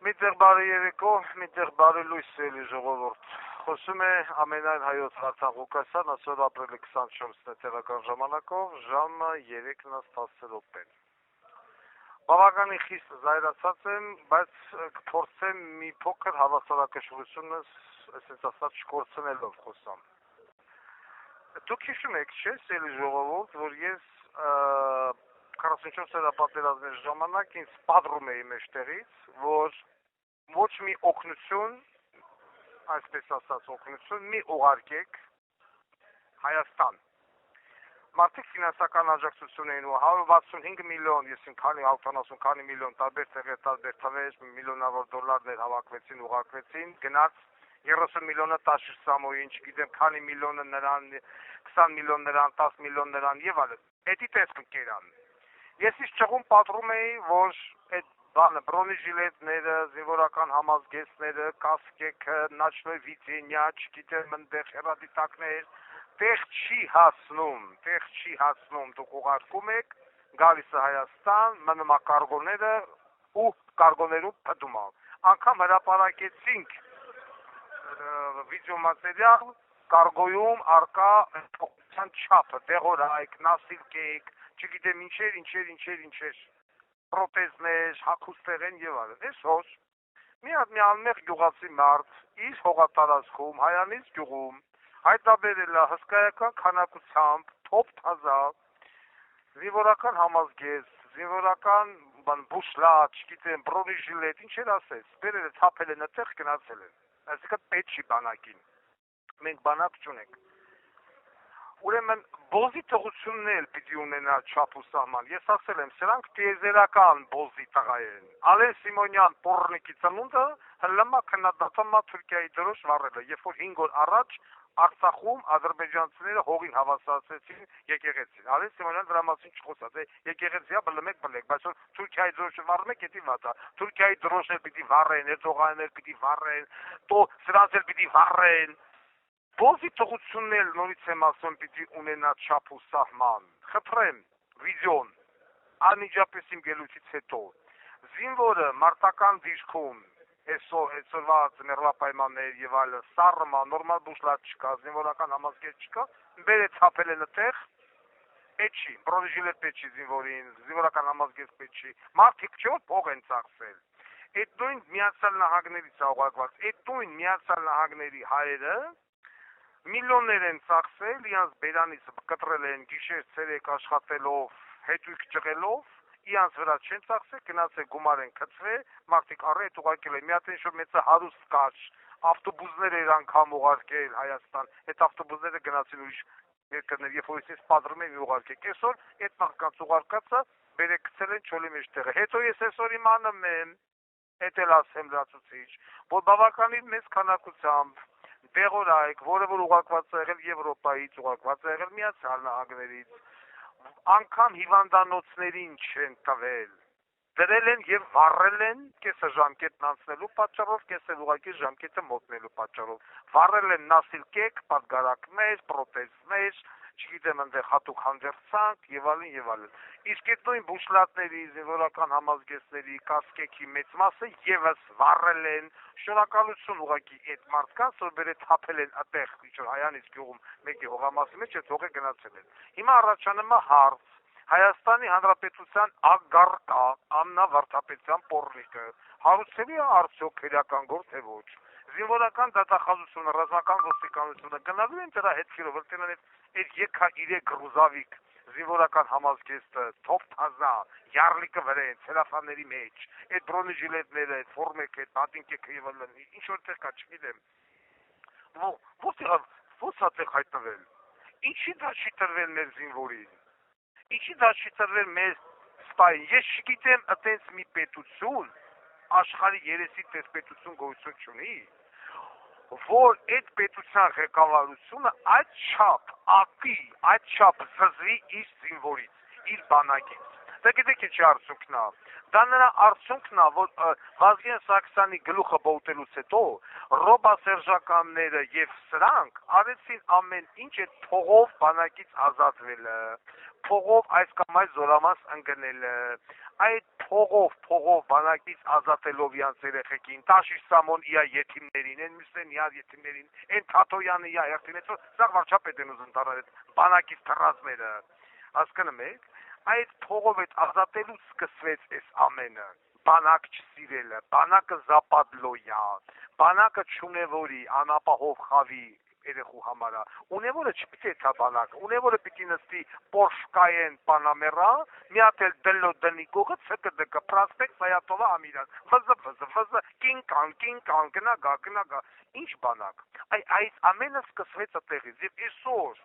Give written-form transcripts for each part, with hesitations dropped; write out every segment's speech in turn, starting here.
Միտեղ բարի երեկո, միտեղ բարի լույս էլի ժողովուրդ։ Խոսում է ամենայն հայոց Վարդան Ղուկասյան, այսօր ապրիլի 24-ն է տեղական ժամանակով, ժամը 3:10 րոպե։ Բավականին խիստ զայրացած եմ, բայց կփորձեմ մի փոքր հավասարակշռությունս, այսպես ասած, չկորցնելով խոսամ։ Դուք հիշում եք, չէ՞, էլի ժողովուրդ, որ ես 44 պատերազմի ժամանակ ինձ պատռում էի մեջտեղից, որ ոչ մի օգնություն, այսպես ասած օգնություն, մի ուղարկեք Հայաստան։ Մարդիկ ֆինանսական աջակցություն էին ու 165 միլիոն, ես քանի 70 քանի միլիոն տարբեր տեղեր, տարբեր թվեր, միլիոնավոր դոլարներ հավաքվեցին, ուղարկվեցին, գնաց 30 միլիոնը Տաշիր Սամոյին, չգիտեմ, քանի միլիոնը նրան, 20 միլիոն նրան, 10 միլիոն նրան եւ այլն։ Էդի տեսք կերան։ Ես իշ ճղում պատռում էի, որ այդ բանը բրոնեժիլետները, զինվորական համազգեստները, կասկեքը, նաչնոյ վիծենյա, չգիտեմ, այնտեղ հեռադիտակներ, տեղ չի հասնում, դուք ուղարկում եք, գալիս է Հայաստան, մնում է կարգոները ու կարգոներում փդում է։ Անգամ հրապարակեցինք վիդեոմատերիալ, կարգոյում արկա փոխության չափը, դեղորայք, նասիլկեկ, չգիտեմ ինչեր, պրոթեզներ, հագուստեղեն եւ այլն։ Այսօր մի հատ մի անմեղ գյուղացի մարդ իր հողատարածքում, Հայանից գյուղում հայտարարել է հսկայական քանակությամբ, թոփ թազա, զինվորական համազգեստ, զինվորական բուշլատ, չգիտեմ, բրոնեժիլետ, ինչեր ասես, բերել է, թափել են այդտեղ, գնացել են։ Այսինքն պետք չի բանակին։ Մենք բանակ չունենք։ Ուրեմն բոզի թողությունն էլ պիտի ունենա չափ ու սահման։ Ես ասել եմ, սրանք տիեզերական բոզի տղա են։ Ալեն Սիմոնյան Պոռնիկի ծնունդը հլմա քննադատամա Թուրքիայի դրոշ վառելը, երբ որ 5 օր առաջ Արցախում ադրբեջանցիները հողին հավասարացրեցին եկեղեցին։ Ալեն Սիմոնյան դրա մասին չխոսած է, եկեղեցիա բլմեք, բայց որ Թուրքիայի դրոշը վառում եք, դա վատ է։ Թուրքիայի դրոշն էլ պիտի վառեն, Էրդողանն էլ պիտի վառեն, то սրանց էլ պիտի վառեն։ Բոզի թողությունն էլ նորից եմ ասում պիտի ունենա չափ ու սահման։ Խնդրեմ, վիդեոն, անմիջապես իմ գելույցից հետո, զինվորը մարտական դիրքում, այսօրվա ձմեռվա պայմաններ եւ այլն, սառմա, նորմալ բուշլատ չկա, զինվորական համազգեստ չկա, բերե թափել են այդտեղ, պետք չի, բրոնեժիլետ պետք չի զինվորին, զինվորական համազգեստ պետք չի, մարդիկ չէ որ փող են ծախսել։ Այդ նույն Միացյալ Նահանգներից է ուղարկված, այդ նույն Միացյալ Նահանգների հայերը միլիոններ են ծախսել, իրանց բերանից կտրել են գիշեր ցերեկ աշխատելով, հետույք ճղելով, իրանց վրա չեն ծախսել, գնացել գումար են գցվել, մարդիկ առետ ուղարկել են, մի հատ ինչ-որ մեծ հարուստ կար, ավտոբուսներ էր անգամ ուղարկել Հայաստան, այդ ավտոբուսները գնացին ուրիշ երկրներ, երբ որ ինձ պատռում են ուղարկեք, այսօր այդ մարդկանց ուղարկածը բերեք գցել են չոլի մեջտեղը, հետո ես այսօր իմանում եմ, էդ էլ ասեմ լացուցիչ, որ բավականին մեծ քանակությամբ դեղորայք, որը որ ուղարկված է եղել Եվրոպայից, ուղարկված է եղել Միացյալ Նահանգներից, անգամ հիվանդանոցներին չեն տվել, դրել են եւ վառել են կեսը ժամկետն անցնելու պատճառով, կեսը ուղղակի ժամկետը մոտնելու պատճառով, վառել են նասիլկեկ, պատգարակներ, պրոթեզներ, չգիտեմ այնտեղ հատուկ հանդերձանք եւ այլն։ Իսկ այդ նույն բուշլատների, զինվորական համազգեստների, կասկեքի մեծ մասը եւս վառել են, շնորհակալություն ուղղակի այդ մարդկանց, որ բերե թափել են այդտեղ, ինչ-որ Հայանից գյուղում, մեկի հողամասի մեջ այդ հողը գնացել են։ Հիմա առաջանում է հարց. Հայաստանի Հանրապետության ագարտա Աննա Վարդապետյան Պոռնիկը հարուցելի է արդյոք քրեական գործ թե ոչ։ Զինվորական դատախազությունը, ռազմական ոստիկանությունը գնալու են դրա հետքերով, որտեղ այդ եկա 3 գրուզավիկ զինվորական համազգեստը, թոփ թազա, յարլիկը վրեն, ցելոֆանների մեջ, այդ բրոնեժիլետները, այդ ֆորմեկը, այդ պատինկեքը եւ այլն, ինչ որտեղ կա, չգիտեմ։ Ո՞ց է հայտնվել։ Ինչի դա չի տրվել մեր զինվորին։ Ինչի դա չի տրվել մեր սպային։ Ես չգիտեմ, այտենց մի պետություն, աշխարհի երեսի տես պետություն գոյություն չունի, որ այդ պետության ղեկավարությունը այդ չափ ակի, այդ չափ զզվի իր զինվորից, իր բանակից։ Դա գիտեք ինչի արդյունքն է։ Դա նրա արդյունքն է, որ Վազգեն Սարգսյանի գլուխը բողտելուց հետո ռոբասերժականները եւ սրանք արեցին ամեն ինչ այդ փողով բանակից ազատվելը, փողով այս կամ այս զորամաս ընկնելը, այդ փողով բանակից ազատելով իրանց երեխեքին, տաշի սամոն իա եթիմներին, են մյուսեն իա եթիմներին, են Թաթոյանը իա երթին, սա վարչապետ են ուզում դարել բանակից թռածները, հասկանում եք, այդ փողով այդ ազատելուց սկսվեց այս ամենը, բանակ չսիրելը, բանակը զապադլոյա, բանակը չունևորի, անապահով խավի երեխու համարա, ունևորը չպիտի էթա բանակը, ունևորը պիտի նստի Porsche Cayenne Panamera, մի հատ էլ դլո դնի կողը, ցկդկ, պրոսպեկտ Սայատովա ամիրան, վզ, կինկան, գնա, ինչ բանակ, այս ամենը սկսվեց այդտեղից, եւ այսօր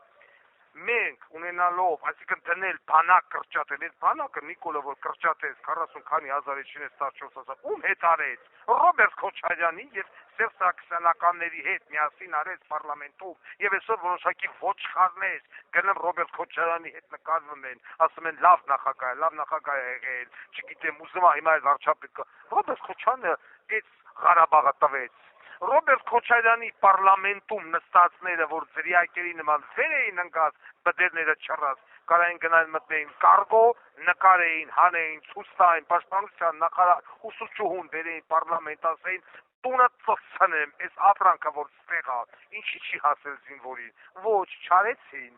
մենք ունենալով, այսինքն դնել բանակ կրճատել, այդ բանակը Նիկոլը որ կրճատեց 40 քանի հազարի չնես 14,000, ում հետ արեց, Ռոբերտ Քոչարյանի եւ Սերժ Սարգսյանականների հետ միասին արեց պարլամենտում եւ այսօր որոշակի ոչխարներ գնում Ռոբերտ Քոչարյանի հետ նկարվում են, ասում են լավ նախագահ է եղել, չգիտեմ, ուզում է հիմա վարչապետ Ռոբերտ Քոչարյանը այդ Ղարաբաղը տվեց Ռոբերտ Քոչարյանի պարլամենտում նստածները, որ ձրիակերի նման վեր էին ընկած, բդերները չռած, կարային գնային մտնեին կարգո, նկարեին, հանեին, ցույց տային, պաշտպանության նախարար ուսուցչուհուն բերեին պարլամենտ, ասեին տունը ծծցնեմ, այս ապրանքը որ ստեղա, ինչի չի հասել զինվորին, ոչ, չարեցին,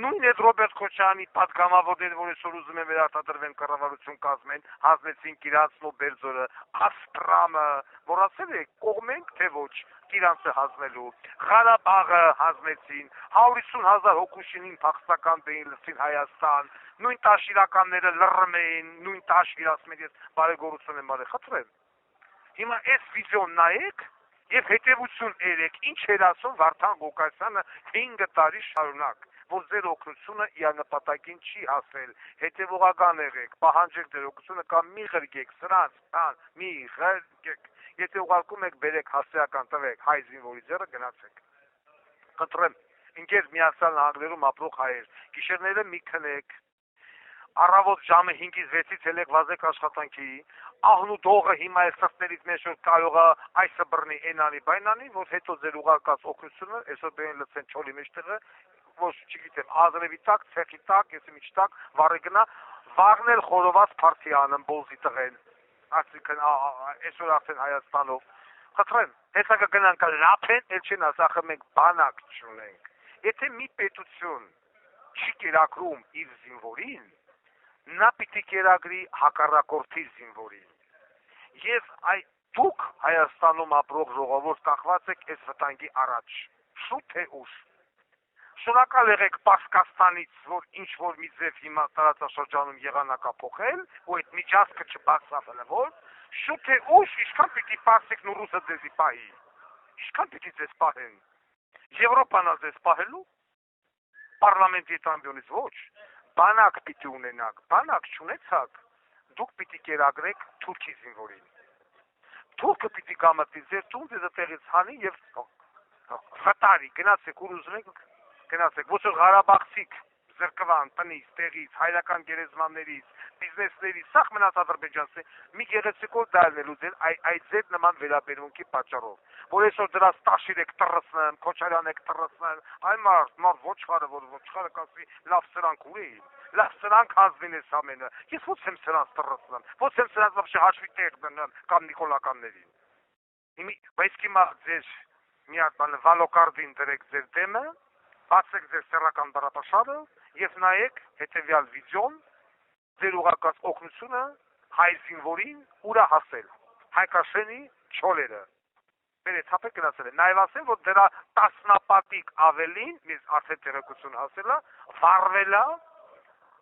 նույն այդ Ռոբերտ Քոչարյանի պատգամավորները, որ այսօր ուզում են վերարտադրվեն կառավարություն կազմեն, հանձնեցին Կիրանցն ու Բերձորը, Աստրամը, որ ասել է կողմենք, թե ոչ, Կիրանցը հանձնելու, Ղարաբաղը հանձնեցին, 150,000 հոգուշինին փախստական բերին լսին Հայաստան, նույն տաշիրականները լռում էին, նույն տաշիր ասում են, ես բարեգործություն եմ արել, խնդրեմ Հիմա այս վիդեոն նայեք եւ հետեւություն երեք, ինչ էր ասում Վարդան Ղուկասյանը 5 տարի շարունակ, որ ձեր օգնությունը իր նպատակին չի հասել, հետեւողական եղեք, պահանջեք ձեր օգնությունը կամ մի ղրգեք, սրանց, մի ղրգեք, եթե ուղարկում եք, բերեք հասարակական տվեք, հայ զինվորի ձեռը գնացեք։ Խնդրեմ, ինքեր Միացյալ Նահանգներում ապրող հայեր, գիշերները մի քնեք, առավոտ ժամը 5-ից 6-ից ելեք վազեք աշխատանքի, ահնու դողը հիմա է սրտներից մեջ որ կարող է այսը բռնի, այնանի, բայնանի, որ հետո ձեր ուղարկած օգնությունը, այսօր բերեն լցեն չոլի մեջտեղը, որ չգիտեմ, ազրևի տակ, ցեխի տակ, եսի միջ տակ, վառի գնա, վաղն էլ խորոված փարթի անեմ բոլզի տղեն, այսինքն այսօր արդեն Հայաստանով, խնդրեմ, հեսա կգնանք լափեն, էլ չեն ասախը մենք բանակ չունենք, եթե մի պետություն չի կերակրում իր զինվորին, նա պիտի կերակրի հակառակորդի զինվորին եւ դուք Հայաստանում ապրող ժողովուրդ կախված եք այս վտանգի առաջ շուտ թե ուշ շնորհակալ եղեք Պարսկաստանից որ ինչ որ մի ձև հիմա տարածաշրջանում եղանակափոխել ու այդ միջազգը չբացավելավոր շուտ թե ուշ ինչքան պիտի Պարսիկն ու ռուսը ձեզի պահի ինչքան պիտի ձեզ պահեն Եվրոպան ձեզ պահելու պարլամենտի տամբյոնից ոչ Բանակ պիտի ունենաք, բանակ չունեցաք, դուք պիտի կերակրեք թուրքի զինվորին։ Թուրքը պիտի կամտի ձեր տուն ձեզ տեղից հանի եւ խտարի, գնացեք ուր ուզում եք, գնացեք, ոչ որ Ղարաբաղցիք զրկվան տնից, տեղից, հայրական գերեզմաններից, բիզնեսներից, սաղ մնաց Ադրբեջանցի, մի գեղեցիկով դառնելու ձեր այդ ձեր նման վերաբերմունքի պատճառով, որ այսօր դրանց տաշիր եք տրռցնեն, Քոչարյան եք տրռցնեն, այ մարդ ոչխարը, որ ոչխարը կասի լավ սրանք ուր էին, լավ սրանք հանձնին ես ամենը, ես ոչ եմ սրանց տրռցնեմ, ոչ եմ սրանց вообще հաշվի տեղ դնեմ կամ նիկոլականներին, բայց հիմա ձեր մի հատ բան վալոկարդին դրեք ձեր դեմը, բացեք ձեր սեռական բառապաշարը եւ նայեք հետեւյալ վիդեոն ձեր ուղարկած օգնությունը հայ զինվորին ուրա հասել Հայկաշենի չոլերը բերեց հապեք գնացել է նաեւ ասել որ դրա տասնապատիկ ավելին մեզ արդեն տեղեկություն հասել է վառվել է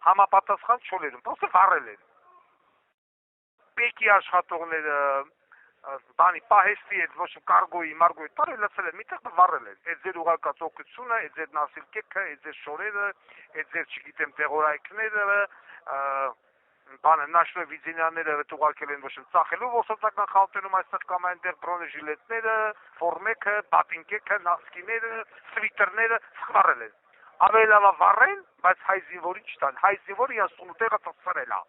համապատասխան չոլերում просто վառել են պեկի աշխատողները բանի պահեստի այդ ոչ կարգոյի մարգոյի տարի լցել են միտեղ վառել են այդ ձեր ուղարկած օգնությունը այդ ձեր նասիլկեքը այդ ձեր շորերը այդ ձեր չգիտեմ տեղորայքները բանը նաշնովիզինյանները ուղարկել են ոչ ծախելու ոսորտական խանութներում այստեղ կամ այնտեղ բրոնեժիլետները ֆորմեքը բատինկեքը նասկիները սվիտերները վառել են ավելի լավ վառեն բայց հայ զինվորի չտան հայ զինվորը իրաց տունուտեղը ծծրել է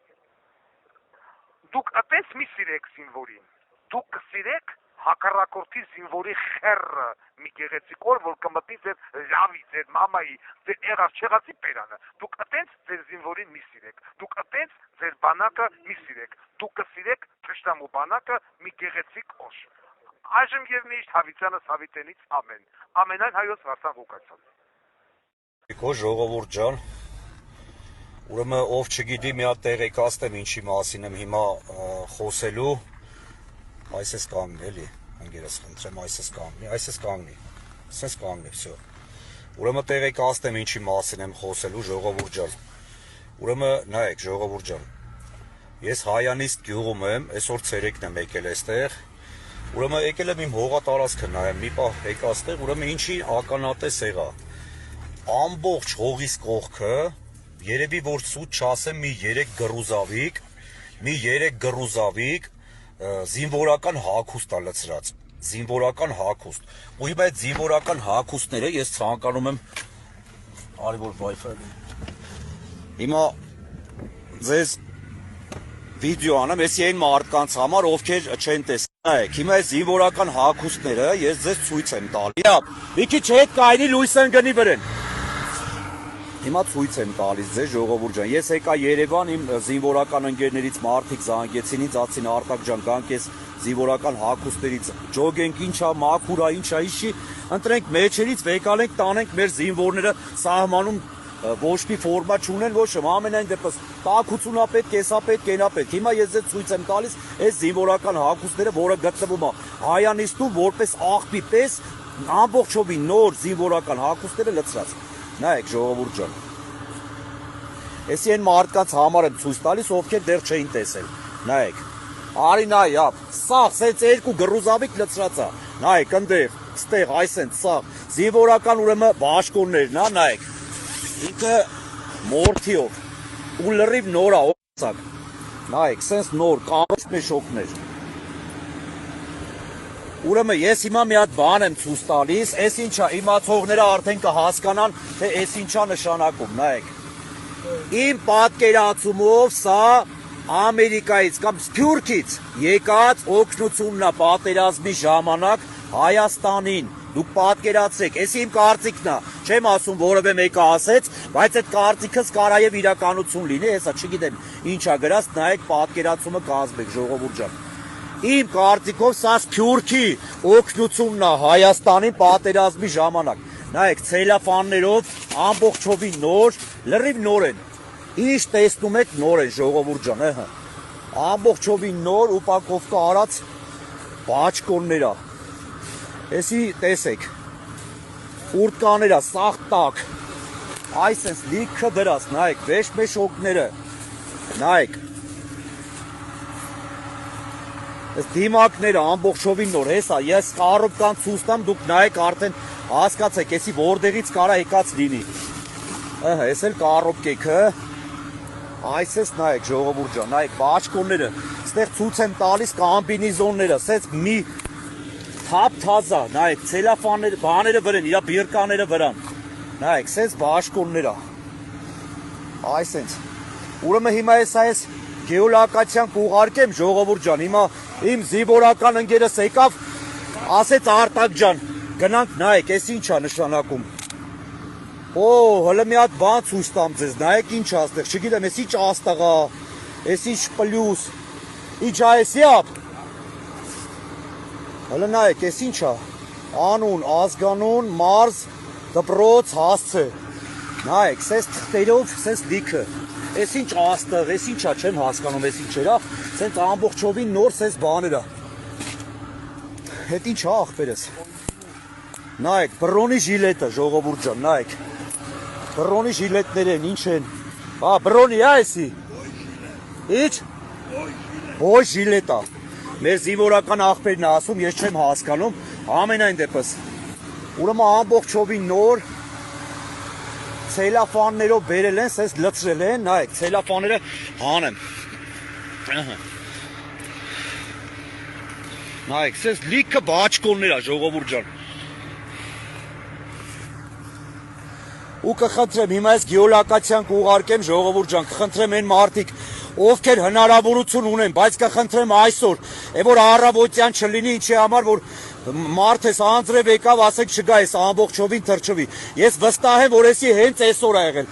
դուք այդպես մի սիրեք զինվորին Դուք կսիրեք հակառակորդի զինվորի խեռը մի գեղեցիկ օր, որ կմտնի ձեր լավի, ձեր մամայի, ձեր եղած չեղածի բերանը։ Դուք ըտենց ձեր զինվորին մի սիրեք, դուք ըտենց ձեր բանակը մի սիրեք, դուք կսիրեք թշնամու բանակը մի գեղեցիկ օր։ Այժմ եւ միշտ Հավիտյանս Հավիտենից ամեն։ Ամենայն հայոց Վարդան Ղուկասյան։ Քո ժողովուրդ ջան, ուրեմն ով չգիտի մի հատ տեղեկացնեմ ինչի մասին եմ հիմա խոսելու, այսպես կանգնի էլի, ընկերս խնդրեմ այսպես կանգնի, ասես կանգնի, всё։ Ուրեմն տեղեկացնեմ ինչի մասին եմ խոսելու ժողովուրդ ջան։ Ուրեմն նայեք ժողովուրդ ջան, ես Հայանիստ գյուղում եմ, այսօր ցերեկն եմ եկել այստեղ։ Ուրեմն եկել եմ իմ հողատարածքը նայեմ, մի պահ եկա այստեղ, ուրեմն ինչի ականատես եղա։ Ամբողջ հողիս կողքը, երևի որ սուտ չասեմ, մի 3 գրուզավիկ զինվորական հագուստ ա լցրած, զինվորական հագուստ։ Ու հիմա այդ զինվորական հագուստները ես ցանկանում եմ արի որ Wi-Fi։ Հիմա ձեզ վիդեո անեմ, էսի այն մարդկանց համար, ովքեր չեն տեսել։ Նայեք, հիմա այս զինվորական հագուստները ես ձեզ ցույց եմ տալի։ Մի քիչ հետ կայնի լույս ընկնի վրան։ Հիմա ցույց եմ տալիս ձեզ ժողովուրդ ջան, ես եկա Երևան իմ զինվորական ընկերներից մարդիկ զանգեցին ինձ, ասին Արտակ ջան, գանք ես զինվորական հագուստներից ջոգենք, ինչա, մաքուր ա, ինչա, իշի, ընտրենք մեջերից, վեկալենք, տանենք մեր զինվորները սահմանում ոչ մի ֆորմա չունեն, ոչ ամենայն դեպս տաքությունա պետք, կեսա պետք, կենա պետք։ Հիմա ես ձեզ ցույց եմ տալիս այս զինվորական հագուստները, որը գտնվում է Հայանիստում որպես աղբի պես ամբողջովին նոր զինվորական հագուստները լցրած։ Նայեք ժողովուրդ ջան։ Էսի այն մարդկանց համար եմ ցույց տալիս, ովքեր դեռ չէին տեսել։ Նայեք։ Արի նայ, սաղ, սենց 2 գրուզավիկ լցրած է։ Նայեք, ընդեղ, ստեղ, այսենց սաղ, զինվորական ուրեմն բաշխոններն, նայեք։ Ինքը մորթիով ու լրիվ նոր է, օծակ։ Նայեք, սենց նոր, կամս մեշոկներ։ Ուրեմն ես հիմա մի հատ բան եմ ցույց տալիս, այս ինչա, իմացողները արդեն կհասկանան, թե այս ինչա նշանակում, նայեք։ Իմ պատկերացումով սա Ամերիկայից կամ Սփյուռքից եկած օգնությունն է պատերազմի ժամանակ Հայաստանին։ Դուք պատկերացրեք, այս իմ կարծիքն է, չեմ ասում որևէ մեկը ասեց, բայց այդ կարծիքս կարա եւ իրականություն լինի, հեսա չգիտեմ ինչա գրած, նայեք պատկերացումը կազմեք ժողովուրդ ջան։ Իմ կարծիքով սա Սփյուռքի օգնությունն է Հայաստանին պատերազմի ժամանակ։ Նայեք, ցելոֆաններով ամբողջովին նոր, լրիվ նոր են։ Ինչ տեսնում եք նոր են ժողովուրդ ջան, ըհը։ Ամբողջովին նոր ուպակովկա արած բաճկոններ է։ Էսի տեսեք, ուրտկաներա, սաղ տակ, այսենց լիքը դրած, նայեք, վեշմեշոկները, նայեք, ես դիմակները ամբողջովին նոր, հեսա, ես կարոպկան ցույցտամ, դուք նայեք արդեն հասկացեք, էսի որդեղից կարա եկած լինի, ես էլ կարոպկեքը, այսպես նայեք ժողովուրդ ջան, նայեք, բաճկոնները, ստեղ ցույց եմ տալիս կամբինիզոնները, սենց մի թափ թազա, նայեք, ցելոֆանները, բաները վրան, իրա բիրկաները վրան, նայեք, սենց բաշխոնները, այսենց, ուրեմն հիմա ես գեոլոկացիան կուղարկեմ ժողովուրդ ջան, հիմա իմ զինվորական ընկերս եկավ, ասեց Արտակ ջան, գնանք նայեք, ես ինչա նշանակում, հələ մի հատ բան ցույց տամ ձեզ, նայեք ինչ աստեղ, չգիտեմ, ես ինչ աստղա, ես ինչ պլյուս, ինչ այսի ապ, հələ նայեք, ես ինչա, անուն, ազգանուն, մարզ, դպրոց, հասցե, նայեք, սես թղթերով, սես լիքը, ես ինչ աստղ, ես ինչա, չեմ հասկանում, ես ինչերա, սենց ամբողջովին նոր սես բաներա, հետ ինչ աղբերս, նայեք, բրոնի ժիլետը, ժողովուրդ ջան, նայեք, բրոնի ժիլետներ են, ինչ են, բրոնի այսի, ինչ, ոչ ժիլետա, մեր զինվորական աղբերն է ասում, ես չեմ հասկանում, ամենայն դեպս, ուրեմն ամբողջովին նոր, ցելոֆաններով բերել են, սենց լցրել են, նայեք, ցելոֆանները հանեմ, նայեք, սենց լիքը բաճկոններ է ժողովուրդ ջան, ու կխնդրեմ, հիմա ես գեոլոկացիան կուղարկեմ ժողովուրդ ջան, կխնդրեմ այն մարդիկ, ովքեր հնարավորություն ունեն, բայց կխնդրեմ այսօր, որ առավոտյան չլինի, ինչի համար որ մարդես անձրև եկավ, ասեք չգա այս ամբողջովին թրջվի։ Ես վստահ եմ, որ էսի հենց այսօր ա եղել։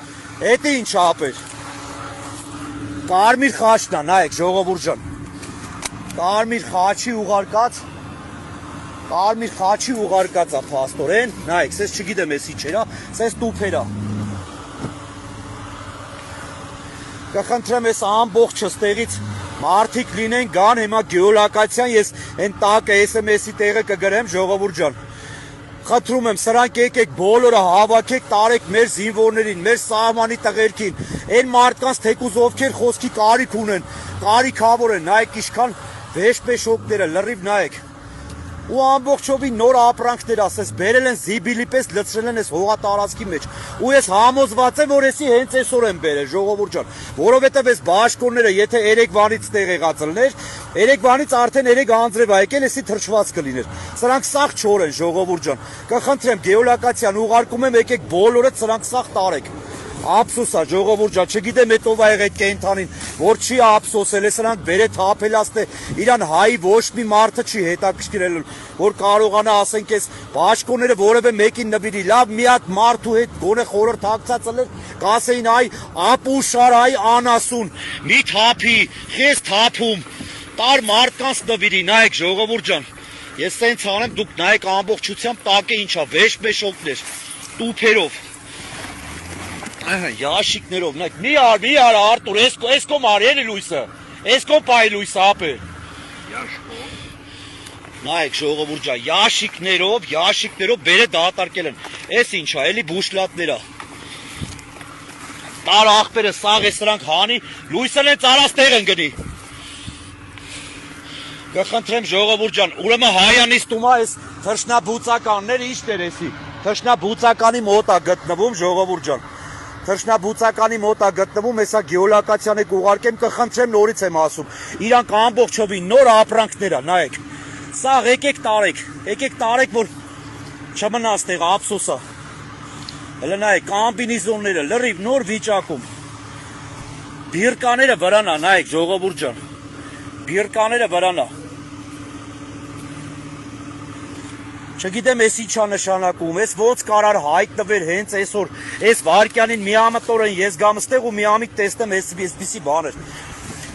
Էդի ինչ ապեր։ Կարմիր խաչն է, նայեք ժողովուրդ ջան։ Կարմիր խաչի ուղարկած է փաստորեն, նայեք, սես չգիտեմ էսի չերա, սես տուփերա։ Կխնդրեմ ես ամբողջը ստեղից մարդիկ լինեն գան, հիմա գեոլոկացիան ես այն տակը SMS-ի տեղը կգրեմ ժողովուրդ ջան։ Խնդրում եմ, սրանք եկեք բոլորը հավաքեք, տարեք մեր զինվորներին, մեր սահմանի տղերքին, այն մարդկանց թեկուզ ովքեր խոսքի կարիք ունեն, կարիքավոր են, նայեք ինչքան վեշպեշոկները, լրիվ նայեք։ Ու ամբողջովին նոր ապրանքներ ասես, բերել են զիբիլի պես լցրել են այս հողատարածքի մեջ։ Ու ես համոզված եմ, որ էսի հենց այսօր են բերել, ժողովուրդ ջան, որովհետև այս բաշխոնները, եթե երեկվանից տեղ եղած լիներ, երեկվանից արդեն 3 անձրև ա եկել, էսի թրջված կլիներ։ Սրանք սաղ չոր են, ժողովուրդ ջան։ Կխնդրեմ, գեոլոկացիան ուղարկում եմ, եկեք բոլորը սրանք սաղ տարեք։ Ափսոս է ժողովուրդ ջան, չգիտեմ հետով ա եղել կենթանին, որ չի ափսոսել, է սրանք բերե թափելաստ է, իրան հայի ոչ մի մարդը չի հետաքրքրել, որ կարողանա ասենք այս բաշխոնները որևէ մեկին նվիրի, լավ մի հատ մարդու հետ գոնե խորհրդակցած ըլեր, կասեին այ ապուշար, այ անասուն, մի թափի, խես թափում, տար մարդկանց նվիրի, նայեք ժողովուրդ ջան, ես սենց անեմ, դուք նայեք ամբողջությամբ տակը ինչա, վեշպեշոկներ, տուփերով Ящикներով, նայեք, միար Արտուր, էս կոմ արի լույսը, էս կոմ պայի լույսը ապե։ Նայեք ժողովուրդ ջան, ящикներով բերե դատարկել են։ Էս ինչա, էլի բուշլատներ ա։ Տար աղբերը սաղ է սրանք հանի, լույսը են ծարած տեղ են գնի։ Կխնդրեմ ժողովուրդ ջան, ուրեմն հայանիստումա այս թռչնաբուծականները ինչ դեր էսի։ Թռչնաբուծականի մոտ ա գտնվում ժողովուրդ ջան։ Թռչնաբուծականի մոտ ա գտնվում, հեսա գեոլոկացիան եք ուղարկեմ, կխնդրեմ նորից եմ ասում։ Իրանք ամբողջովին նոր ապրանքներ ա, նայեք։ Սաղ եկեք տարեք, որ չմնաց տեղ ափսոս ա։ Հələ նայեք, կամբինեզոնները լրիվ նոր վիճակում։ Բիրկաները վրան ա, նայեք ժողովուրդ ջան։ Բիրկաները վրան ա։ Չգիտեմ էս ինչա նշանակում, էս ոնց կարար հայտնվել հենց այսօր, էս վարկյանին միամտորեն ես գամ ստեղ ու միամիտ տեսնեմ էսպիսի բաներ։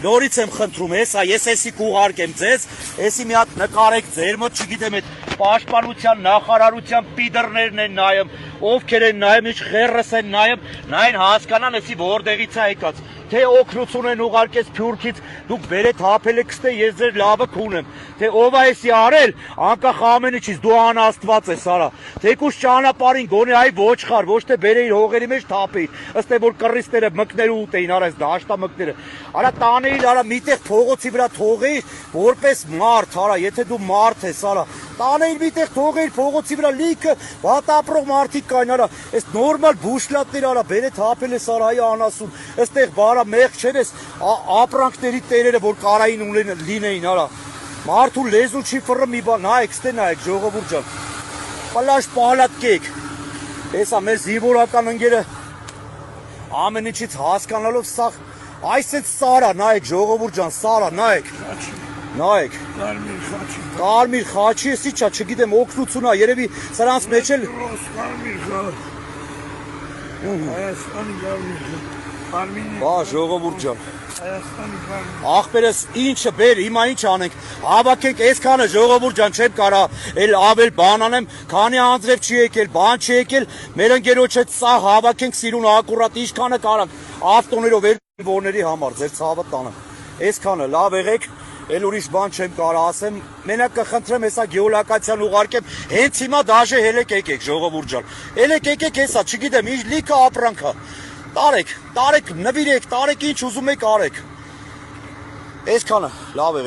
Նորից եմ խնդրում, ես էսի կուղարկեմ ձեզ, էսի մի հատ նկարեք ձեր մոտ, չգիտեմ այդ պաշտպանության նախարարության պիդերներն են նայում, ովքեր են նայում, ինչ խերրս են նայում, նայն հասկանան էսի որտեղից ա եկած, թե օգնություն են ուղարկես Փյուրքից, դուք բերեք հապել եք ստե, ես ձեր լավը քունեմ, թե ով ա էսի արել, անկախ ամեն ինչից դու անաստված ես արա, թեկուզ ճանապարհին գոնե այ ոչխար, ոչ թե բերեիր հողերի մեջ թափեիր, ըստ է որ կռիստերը մկներու ուտեին, արա այս դաշտամկները, արա տանեիր, արա միտեղ փողոցի վրա թողեիր, որպես մարդ, արա, եթե դու մարդ ես, արա, տանեիր միտեղ թողեիր փողոցի վրա լիքը, վատ ապրող մարդիկ կային, արա, այս նորմալ բուշլատներ, արա, բերեք հապել ես, արա, այ անասուն, ըստեղ բարա մեղ չեր ես ապրանքների տերերը, որ կարային լինեին, արա, մարդու լեզու չի ֆռը մի բան, նայեք, ստե նայեք, ժողովուրդ ջան, պլաշ պահլատկեք, հեսա մեր զինվորական ընկերը ամեն ինչից հասկանալով սաղ, այս էտ սարա, նայեք, ժողովուրդ ջան, սարա, նայեք, կարմիր խաչի ես իչա, չգիտեմ, օգնությունա, երևի սրանց մեջ էլ Բա ժողովուրդ ջան, աղբերս ինչը բեր, հիմա ինչ անենք, հավաքենք այսքանը ժողովուրդ ջան, չեմ կարա էլ ավել բան անեմ, քանի անձրև չի եկել, բան չի եկել, մեր ընկերոջ հետ սա հավաքենք սիրուն ակուրատ, ինչքանը կարանք, ավտոներով որների համար, ձեր ցավը տանը, այսքանը լավ եղեք, էլ ուրիշ բան չեմ կարա ասեմ, մենակ կխնդրեմ հեսա գեոլոկացիան ուղարկեմ, հենց հիմա դաժե հելեք եկեք ժողովուրդ ջան, հելեք եկեք հեսա, չգիտեմ, ինչ լիքը ապրանքա, տարեք, նվիրեք, տարեք ինչ ուզում եք արեք, այսքանը լավ եղեք։